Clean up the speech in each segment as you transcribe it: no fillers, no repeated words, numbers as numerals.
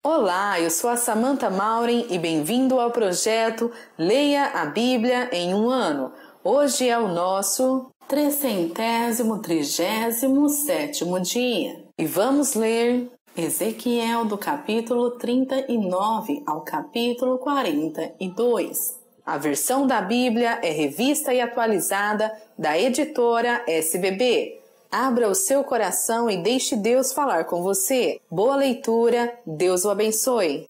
Olá, eu sou a Samantha Maureen e bem-vindo ao projeto Leia a Bíblia em um Ano. Hoje é o nosso 337º dia e vamos ler Ezequiel do capítulo 39 ao capítulo 42. A versão da Bíblia é revista e atualizada da editora SBB. Abra o seu coração e deixe Deus falar com você. Boa leitura, Deus o abençoe.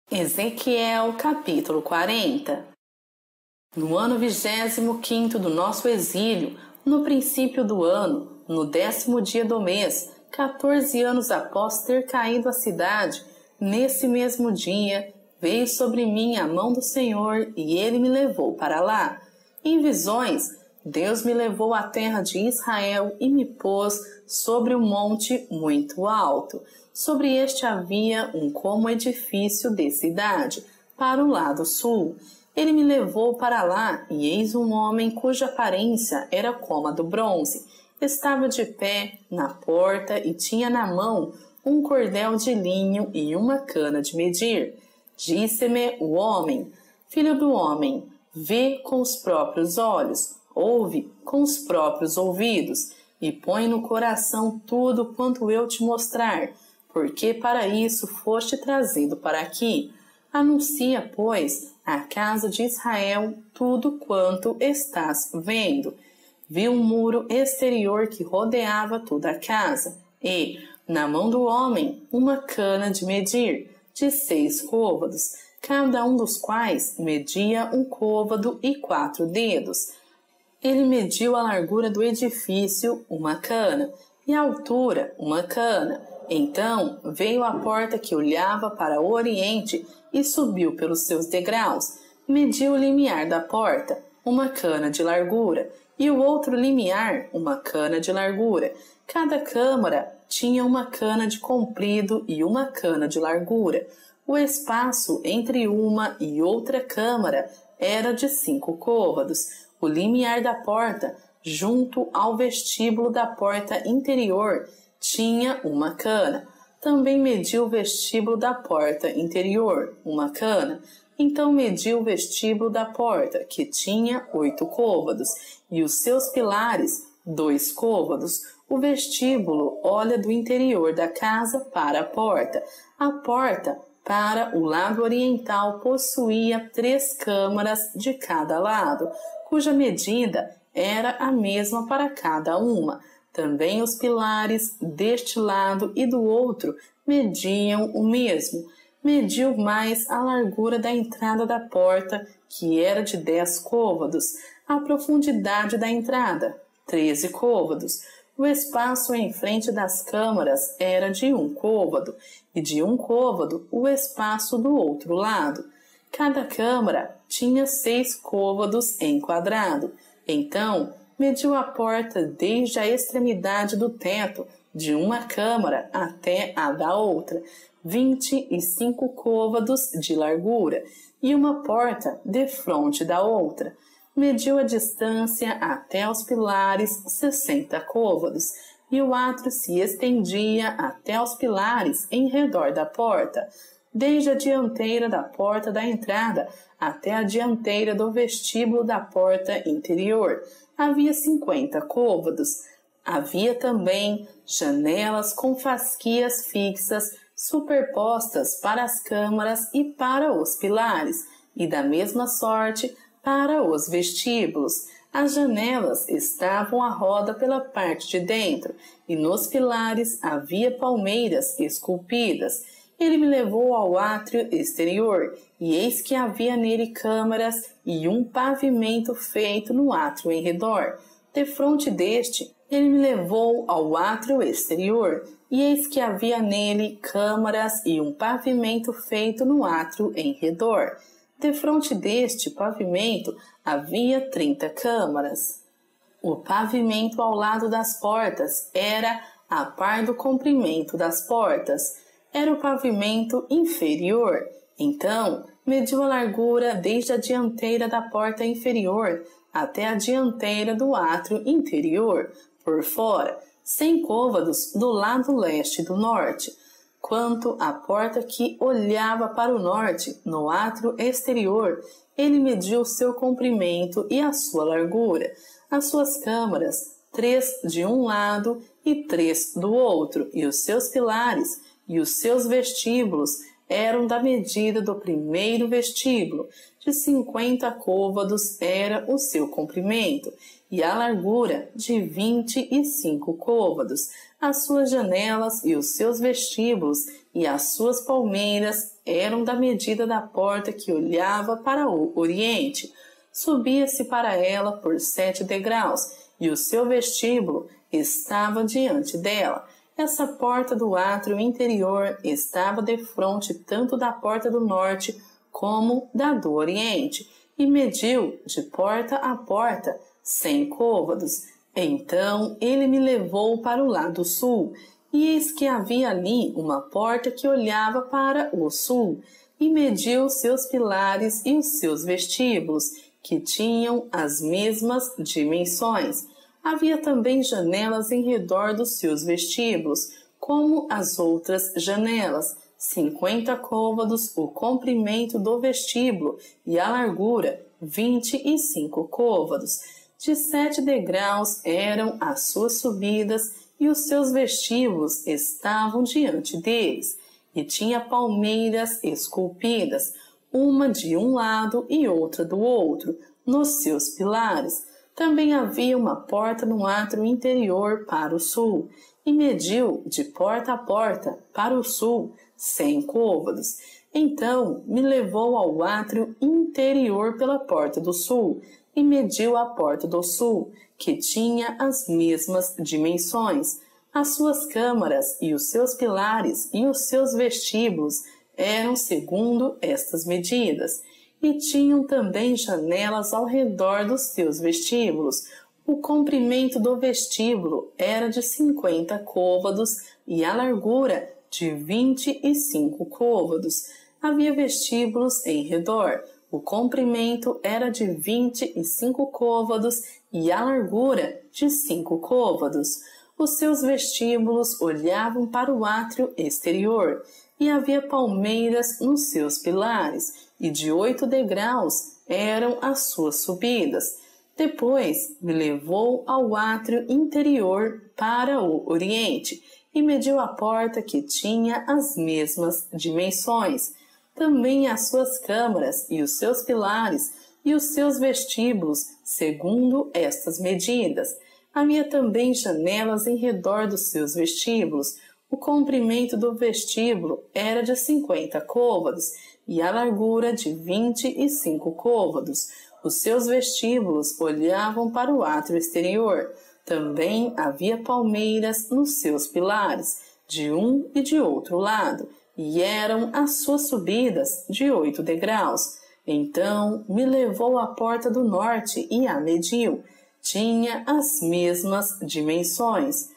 Ezequiel capítulo 40. No ano 25º do nosso exílio, no princípio do ano, no 10º dia do mês, 14 anos após ter caído a cidade, nesse mesmo dia, veio sobre mim a mão do Senhor e ele me levou para lá. Em visões, Deus me levou à terra de Israel e me pôs sobre um monte muito alto. Sobre este havia um como edifício de cidade, para o lado sul. Ele me levou para lá e eis um homem cuja aparência era como a do bronze. Estava de pé na porta e tinha na mão um cordel de linho e uma cana de medir. Disse-me o homem: Filho do homem, vê com os próprios olhos, ouve com os próprios ouvidos, e põe no coração tudo quanto eu te mostrar, porque para isso foste trazido para aqui. Anuncia, pois, à casa de Israel tudo quanto estás vendo. Vi um muro exterior que rodeava toda a casa, e, na mão do homem, uma cana de medir, de 6 côvados, cada um dos quais media 1 côvado e 4 dedos. Ele mediu a largura do edifício, uma cana, e a altura, uma cana. Então veio à porta que olhava para o oriente e subiu pelos seus degraus. Mediu o limiar da porta, uma cana de largura, e o outro limiar, uma cana de largura. Cada câmara tinha uma cana de comprido e uma cana de largura. O espaço entre uma e outra câmara era de 5 côvados. O limiar da porta, junto ao vestíbulo da porta interior, tinha uma cana. Também mediu o vestíbulo da porta interior, uma cana. Então mediu o vestíbulo da porta, que tinha 8 côvados, e os seus pilares, 2 côvados. O vestíbulo olha do interior da casa para a porta. A porta, para o lado oriental, possuía 3 câmaras de cada lado, cuja medida era a mesma para cada uma. Também os pilares deste lado e do outro mediam o mesmo. Mediu mais a largura da entrada da porta, que era de 10 côvados, a profundidade da entrada, 13 côvados. O espaço em frente das câmaras era de 1 côvado, e de 1 côvado o espaço do outro lado. Cada câmara tinha 6 côvados em quadrado. Então, mediu a porta desde a extremidade do teto de uma câmara até a da outra, 25 côvados de largura, e uma porta defronte da outra. Mediu a distância até os pilares, 60 côvados, e o átrio se estendia até os pilares em redor da porta, desde a dianteira da porta da entrada até a dianteira do vestíbulo da porta interior. Havia 50 côvados. Havia também janelas com fasquias fixas superpostas para as câmaras e para os pilares, e da mesma sorte para os vestíbulos. As janelas estavam à roda pela parte de dentro, e nos pilares havia palmeiras esculpidas. Ele me levou ao átrio exterior, e eis que havia nele câmaras e um pavimento feito no átrio em redor. Defronte deste, ele me levou ao átrio exterior, e eis que havia nele câmaras e um pavimento feito no átrio em redor. Defronte deste pavimento havia 30 câmaras. O pavimento ao lado das portas era a par do comprimento das portas. Era o pavimento inferior, Então mediu a largura desde a dianteira da porta inferior até a dianteira do átrio interior, por fora, 100 côvados do lado leste e do norte. Quanto à porta que olhava para o norte, no átrio exterior, ele mediu seu comprimento e a sua largura, as suas câmaras, 3 de um lado e 3 do outro, e os seus pilares e os seus vestíbulos eram da medida do primeiro vestíbulo, de 50 côvados era o seu comprimento, e a largura de 25 côvados. As suas janelas e os seus vestíbulos e as suas palmeiras eram da medida da porta que olhava para o oriente. Subia-se para ela por 7 degraus, e o seu vestíbulo estava diante dela. Essa porta do átrio interior estava defronte tanto da porta do norte como da do oriente, e mediu de porta a porta 100 côvados. Então ele me levou para o lado sul, e eis que havia ali uma porta que olhava para o sul, e mediu seus pilares e os seus vestíbulos, que tinham as mesmas dimensões. Havia também janelas em redor dos seus vestíbulos, como as outras janelas, 50 côvados o comprimento do vestíbulo e a largura 25 côvados. De 7 degraus eram as suas subidas e os seus vestíbulos estavam diante deles, e tinha palmeiras esculpidas, uma de um lado e outra do outro, nos seus pilares. Também havia uma porta no átrio interior para o sul, e mediu de porta a porta para o sul 100 côvados. Então me levou ao átrio interior pela porta do sul, e mediu a porta do sul, que tinha as mesmas dimensões. As suas câmaras e os seus pilares e os seus vestíbulos eram segundo estas medidas, e tinham também janelas ao redor dos seus vestíbulos. O comprimento do vestíbulo era de 50 côvados e a largura de 25 côvados. Havia vestíbulos em redor. O comprimento era de 25 côvados e a largura de 5 côvados. Os seus vestíbulos olhavam para o átrio exterior, e havia palmeiras nos seus pilares, e de 8 degraus eram as suas subidas. Depois me levou ao átrio interior para o oriente, e mediu a porta que tinha as mesmas dimensões. Também as suas câmaras e os seus pilares e os seus vestíbulos, segundo estas medidas. Havia também janelas em redor dos seus vestíbulos. O comprimento do vestíbulo era de 50 côvados e a largura de 25 côvados. Os seus vestíbulos olhavam para o átrio exterior. Também havia palmeiras nos seus pilares, de um e de outro lado, e eram as suas subidas de 8 degraus. Então me levou à porta do norte e a mediu. Tinha as mesmas dimensões.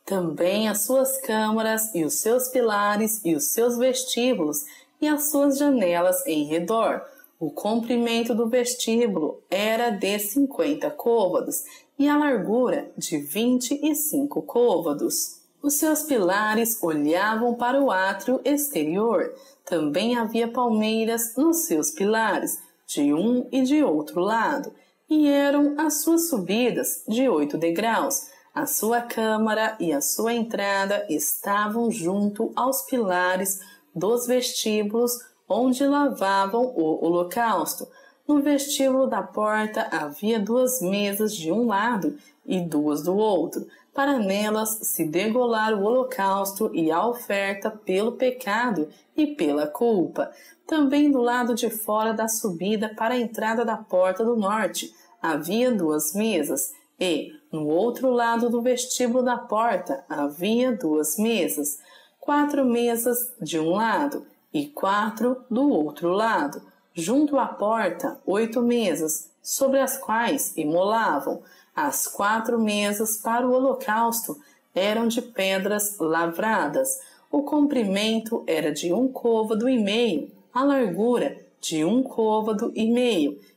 Também as suas câmaras e os seus pilares e os seus vestíbulos e as suas janelas em redor. O comprimento do vestíbulo era de 50 côvados e a largura de 25 côvados. Os seus pilares olhavam para o átrio exterior. Também havia palmeiras nos seus pilares, de um e de outro lado, e eram as suas subidas de 8 degraus. A sua câmara e a sua entrada estavam junto aos pilares dos vestíbulos onde lavavam o holocausto. No vestíbulo da porta havia 2 mesas de um lado e 2 do outro, para nelas se degolar o holocausto e a oferta pelo pecado e pela culpa. Também do lado de fora da subida para a entrada da porta do norte havia 2 mesas, e no outro lado do vestíbulo da porta havia 2 mesas, 4 mesas de um lado e 4 do outro lado. Junto à porta, 8 mesas, sobre as quais imolavam. As 4 mesas para o holocausto eram de pedras lavradas. O comprimento era de 1 côvado e meio a largura de 1,5 côvado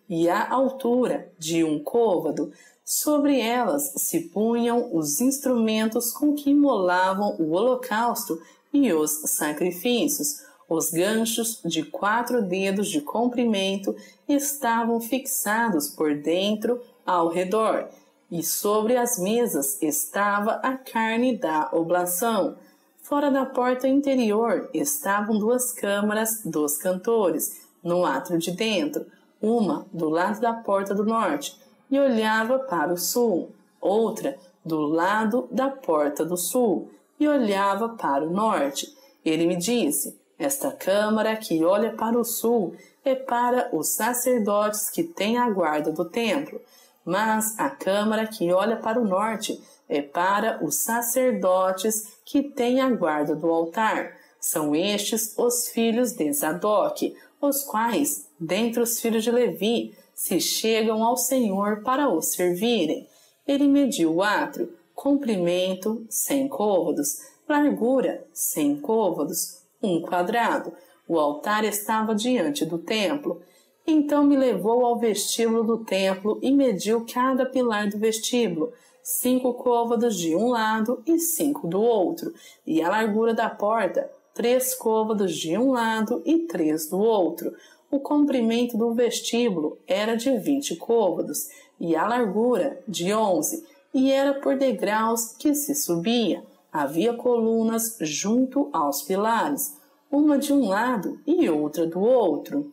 e a altura de 1 côvado. Sobre elas se punham os instrumentos com que imolavam o holocausto e os sacrifícios. Os ganchos de 4 dedos de comprimento estavam fixados por dentro ao redor, e sobre as mesas estava a carne da oblação. Fora da porta interior estavam 2 câmaras dos cantores, no átrio de dentro, uma do lado da porta do norte, e olhava para o sul, outra do lado da porta do sul, e olhava para o norte. Ele me disse: esta câmara que olha para o sul é para os sacerdotes que têm a guarda do templo, mas a câmara que olha para o norte é para os sacerdotes que têm a guarda do altar. São estes os filhos de Zadok, os quais, dentre os filhos de Levi, se chegam ao Senhor para o servirem. Ele mediu o átrio, comprimento 100 côvados, largura 100 côvados, 1 quadrado. O altar estava diante do templo. Então me levou ao vestíbulo do templo e mediu cada pilar do vestíbulo, 5 côvados de um lado e 5 do outro, e a largura da porta, 3 côvados de um lado e 3 do outro. O comprimento do vestíbulo era de 20 côvados, e a largura de 11, e era por degraus que se subia. Havia colunas junto aos pilares, uma de um lado e outra do outro.